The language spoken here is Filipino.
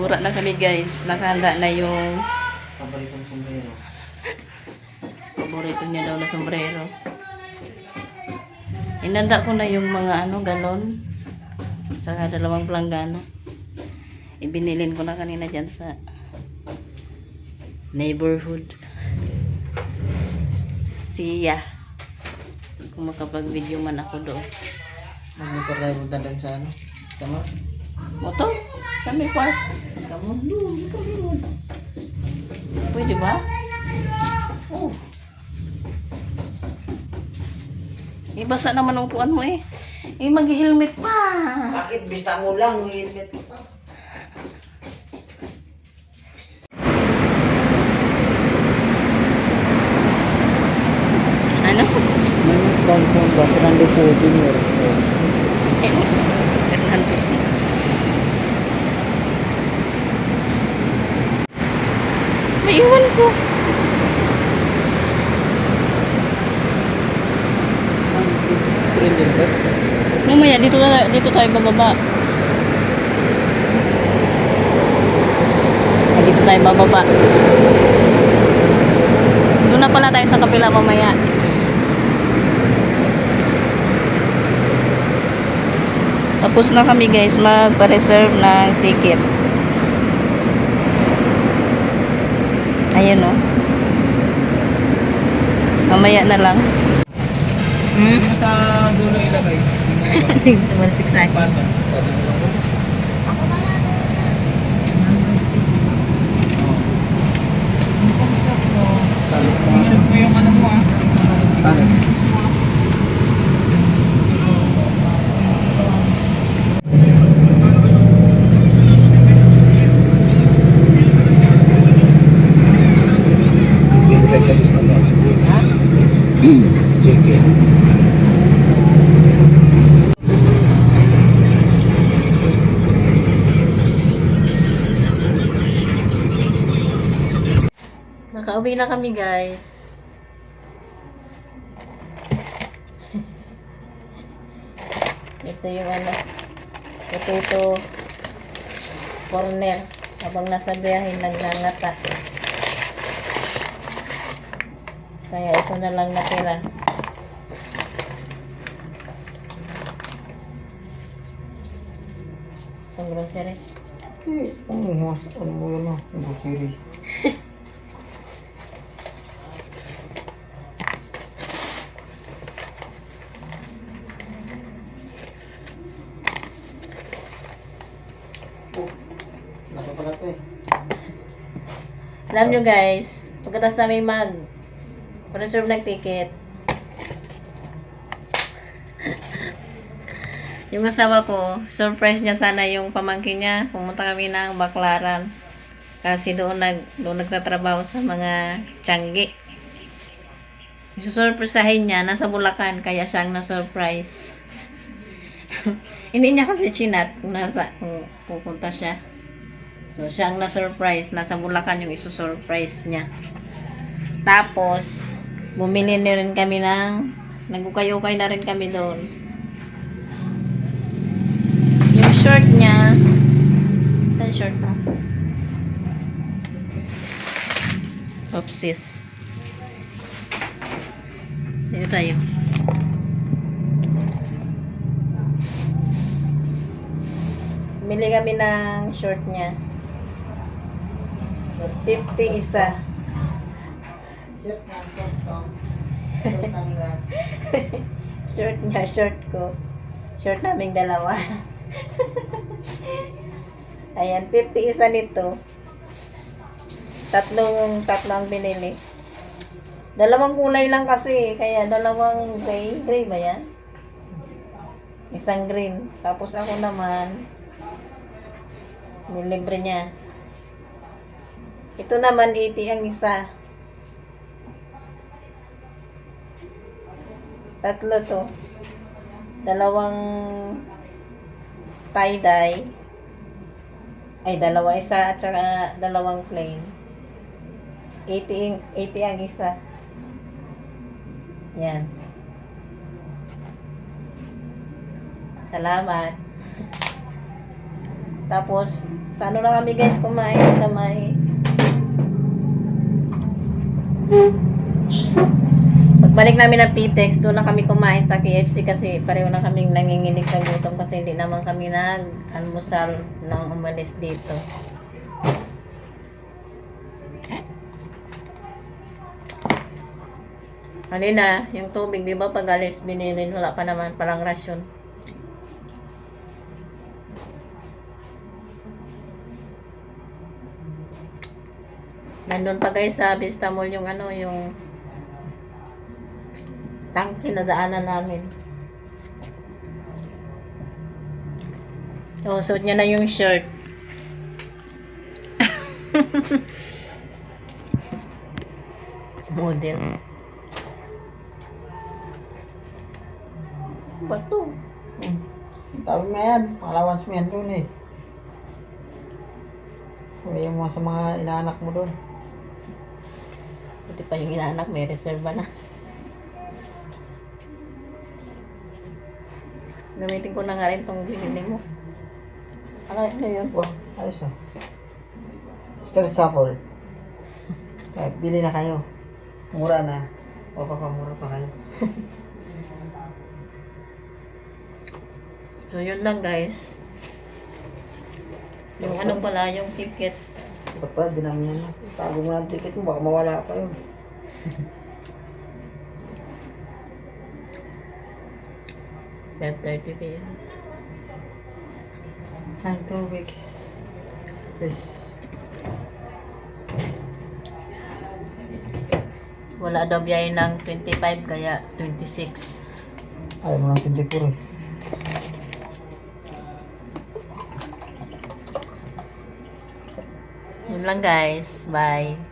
Mura na kami guys. Nakahanda na yung Paboritong sombrero. paborito niya daw na sombrero. Inanda ko na yung mga galon. Saka 2 planggano. Ibinilin ko na kanina dyan sa neighborhood. Siya. Kung makapag-video man ako doon. Magmotor tayo punta doon sa Basta mo? Motor? Kami park. Basta mo? Doon. Pwede ba? Oh. Ibasa naman ang upuan mo eh. Mag-helmet pa. Bakit? Bista mo lang. Helmet ko pa. Ano? May bangsa ba? Fernando po, Junior. Fernando. May iwan ko. Trending ba? Mamaya, dito tayo bababa. Dito tayo bababa. Doon na pala tayo sa kapila mamaya. Tapos na kami guys magpa-reserve ng ticket. Ayan o. Mamaya na lang. Sa dulo ilagay. Ito ba siksak? Pato. Sabi ko lang. Shoot mo yung ano mo ah. Paano? JK. Nakauwi na kami guys. Ito yung potato corner. Habang nasa biyahe nagnangata. Kaya ito na lang natira. Ang grocery. Ano mo yun ah? Ang siri. Nasa pala ito eh. Alam nyo guys, pagkatapos namin reserve ng ticket, yung asawa ko, surprise niya sana yung pamangkin niya. Pumunta kami ng Baclaran. Kasi doon nagtatrabaho sa mga tiyanggi. Susurpresahin niya, nasa Bulacan, kaya siyang na-surprise. Hindi niya kasi chinat kung pupunta siya. So, siyang na-surprise. Nasa Bulacan yung isusurprise niya. Tapos, bumili na rin kami nagukay-ukay na rin kami doon. Yung short niya, saan short mo? Oopsies. Dito tayo. Bumili kami ng short niya. 50 isa. Shirt na, shirt to. Shirt namin lahat. Short niya, short ko. Short naming dalawa. Ayan, 50 isa nito. Tatlo ang binili. Dalawang kulay lang kasi, kaya dalawang gray. Gray ba yan? Isang green. Tapos ako naman, nilibre niya. Ito naman, 80 ang isa. Tatlo to. Dalawang tie-dye. Ay, dalawa isa at saka dalawang plain. 80 ang isa. Yan. Salamat. Tapos, sa ano na kami guys kumain sa may... Pagbalik namin ng PTEX, doon na kami kumain sa KFC kasi pareho na kaming nanginginig sa gutom kasi hindi naman kami nag-almusal nang umalis dito. Kanina, yung tubig, di ba, pag alis, binilin, wala pa naman palang rasyon. Nandun pa guys sa Vista Mall yung ano, yung tangke na daanan namin. So, suot niya na yung shirt. Model. Bato. Tawag na yan. Allowance mo yan doon eh. Kaya mo sa mga inaanak mo doon. Buti pa yung inaanak, may reserva na. Gamitin ko na nga rin tong binili mo. Ano yun? Wow, ayos ah. Street shuffle. Kaya bili na kayo. Mura na. O papamura pa kayo. So, yun lang guys. Yung ano pala, yung ticket. Ba't pa, di namin yan. Tago mo na ang ticket mo, baka mawala pa yun. $5.30 pa yun. Ay, 2 weeks. Please. Wala daw biyahe ng 25 kaya 26. Ayaw mo ng 24 eh. Yun lang guys. Bye.